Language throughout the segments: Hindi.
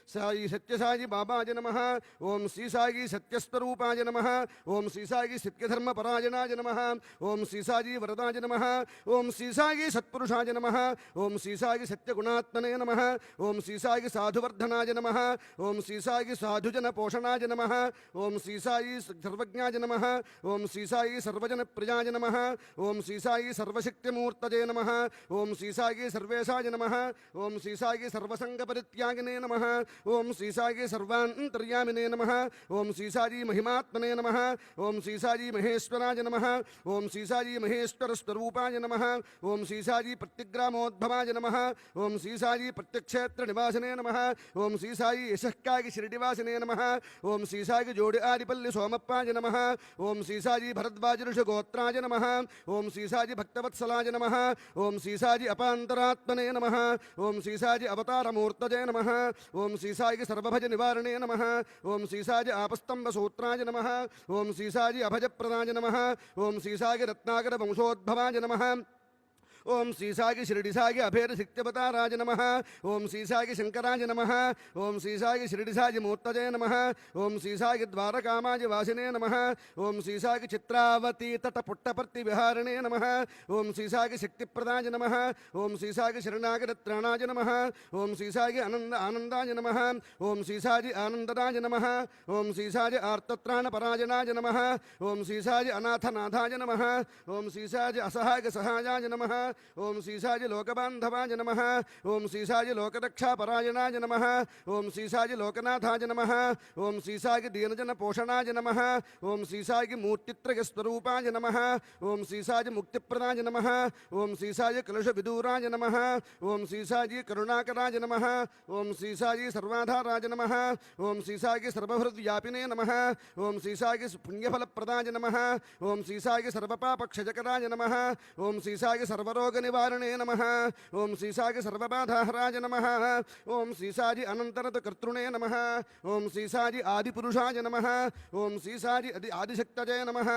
साई सत्यसाई बाबाज नमः। ओम श्री साई सत्यस्वरूपाय नमः। ओम श्री साई सत्यधर्मपरायणाय नमः। ओम श्री साई वरदाय नमः। ओम श्री साई सत्पुरुषाय नमः। ओम श्री साई सत्यगुणात्मने नमः। ओम श्री साई साधुवर्धनाय नमः। ओम श्री साई साधुजन पोषणाय नमः। ओम श्री साई सर्वज्ञाय नमः। ओम श्री साई सर्वजन प्रियाय नमः। ओम श्री साई सर्वशक्तिमूर्तये नमः। ओम श्री साई सर्वेशाय नमः। ओम श्री साई सर्वसंगपरित्यागिने नमः। ओम श्री साई सर्वान्तर्यामिने नमः। ओम श्री साई महिमात्मने नमः। ओम श्री साई महेश्वराय नमः। ओम श्री साई महेश्वर स्वरूपाय नमः। ओम श्री साई प्रतिग्रामोद्भवाय नमः। ओम श्री साई प्रत्यक्षेत्र निवासने नमः। ओम श्री साई यशक्काय शिरडिवासिने नमः। ओम श्री साई जोड़ि आदिपल्लि सोमप्पाय नमः। ओम श्री साई भरद्वाज ऋषि गोत्राय नमः। ओम श्री साई भक्तवत्सलाय नमः। ओम श्री साई अपान्तरात्मने नमः। ओम श्री साई अवतारमूर्तये नमः। ओम श्री साई सर्वभज निवारणे नमः। ओम श्री साई आपस्तंभ सूत्राय नमः। ओम श्री साई अभजप्रदाय नमः। ओम श्री साई रत्नाकर वंशोद्भवाय नमः। ओम श्री साई शिरडी साई अभेर सिक्त्यवताराज नमः। ओम श्री साई शंकराज नमः। ओम श्री साई शिरडी साई मूर्तये नमः। ओम श्री साई द्वारकामाज वासिने नमः। ओम श्री साई चित्रावती तटपुट्टपर्ति विहारिणे नमः। ओम श्री साई शक्तिप्रदाय नमः। ओम श्री साई शरणागतत्राणाय नमः। ओम श्री साई आनंदाय नमः। ओम श्री साई आनंदराज नमः। ओम श्री साई आर्तत्राणपरायणाय नमः। ओम श्री साई अनाथनाथाय नमः। ओम श्री साई असहाय सहायाय नमः। ओम श्री साई लोकबांधवाय नमः। ओम श्री साई लोकरक्षापरायणाय नमः। ओम श्री साई लोकनाथाय नमः। ओम श्री साई दीनजन पोषणाय नमः। ओम श्री साई मूर्तित्रय स्वरूपाय नमः। ओम श्री साई मुक्तिप्रदाय नमः। ओम श्री साई कलश विदूराय नमः। ओम श्री साई करुणाकराय नमः। ओम श्री साई सर्वाधाराय नमः। ओम श्री साई सर्वहृद्व्यापिने नमः। ओम श्री साई पुण्यफलप्रदाय नमः। ओम श्री साई सर्वपापक्षजकराय नमः। ओम श्री साई सर्वरोग निवारणे नमः। ओम श्री साई सर्वबाधाहराय नमः। ओम श्री साई अनंतरत कर्तृणे नमः। ओम श्री साई आदिपुरुषाय नमः। ओम श्री साई आदिशक्तये नमः।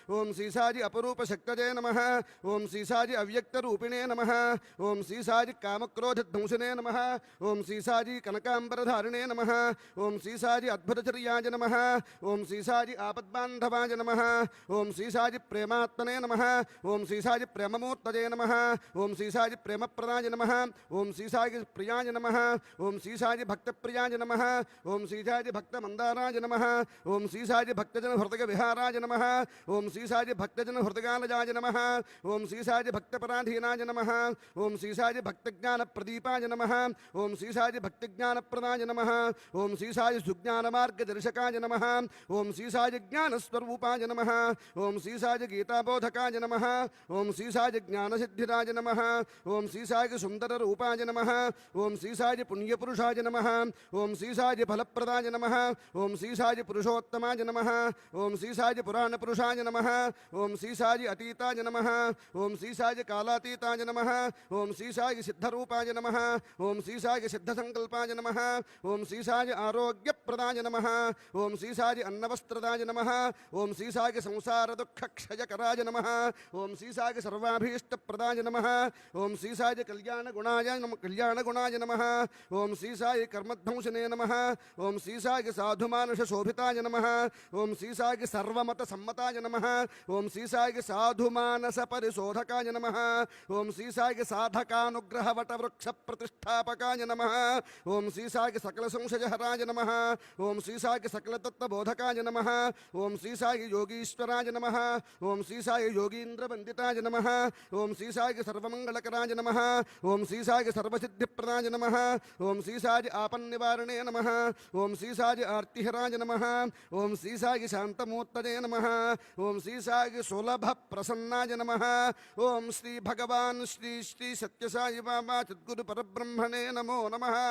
ओम श्री साई अपरूप शक्तये नमः। ओम श्री साई अव्यक्त रूपिणे नमः। ओम श्री साई कामक्रोध ध्वंसने नमः। ओम श्री साई कनकांबरधारिणे नमः। ओम श्री साई अद्भुतचर्याय नमः। ओम श्री साई आपद्बांधवाय नमः। ओम श्री साई प्रेमात्मने नमः। ओम श्री साई प्रेममूर्तये नमः। ओम श्री साई प्रेमप्रदाय नमः। ओम श्री साई प्रियाय नमः। ओम श्री साई भक्तप्रियाय नमः। ओम श्री साई भक्तमंदाराय नमः। ओम श्री साई भक्तजन हृदय विहाराय नमः। ओम श्री साई भक्तजन हृदयालजाय नमः। ओम श्री साई भक्तपराधीनाय नमः। ओम श्री साई भक्तज्ञान प्रदीपाय नमः। ओम श्री साई भक्तज्ञानप्रदाय नमः। ओम श्री साई सुज्ञान मार्गदर्शकाय नमः। ओम श्री साई ज्ञान स्वरूपाय नमः। ओम श्री साई गीताबोधकाय नमः। ओम श्री साई ज्ञान सिद्धिराज नमः। ओम श्री साई सुंदर रूपाय नमः। ओम श्री साई पुण्यपुरुषाय नमः। ओम श्री साई फलप्रदाय नमः। ओम श्री साई पुरुषोत्तमाय नमः। ओम श्री साई पुराण पुरुषाय नमः। ओम श्री साई अतीताय नमः। ओम श्री साई कालातीताय नमः। ओम श्री साई सिद्धरूपाय नमः। ओम श्री साई सिद्धसंकल्पाय नमः। ओम श्री साई आरोग्यप्रदाय नमः। ओम श्री साई अन्नवस्त्रदाय नमः। ओम श्री साई संसार दुःख क्षयकराय नमः। ओम श्री साई सर्वाभीष्टप्रदाय नमः। ओम श्री साई कल्याणगुणाय नमः। ओम श्री साई कर्मध्वंसने नमः। ओम श्री साई साधुमानुष शोभिताय नमः। ओम श्री साई सर्वमत सम्मताय नमः। ओम श्री साई साधुमानस परिशोधकाय नमः। ओम श्री साई साधकानुग्रह वटवृक्ष प्रतिष्ठापकाय नमः। ओम श्री साई सकल संशयहराय नमः। ओम श्री साई सकल तत्वबोधकाय नमः। ओम श्री साई योगीश्वराय नमः। ओम श्री साई योगीन्द्रवंदिताय नमः। ओम श्री साई सर्वमंगलकराय नमः। ओम श्री साई सर्वसिद्धिप्रदाय नमः। ओम श्री साई आपन्निवारणे नमः। ओम श्री साई आर्तिहराय नमः। ओम श्री साई शांतमूर्तये नमः। ओम श्री साई सुलभ प्रसन्नाय नमः। ओम श्री भगवान श्री श्री सत्यसाई बाबा सद्गुरु परब्रह्मणे नमो नमः।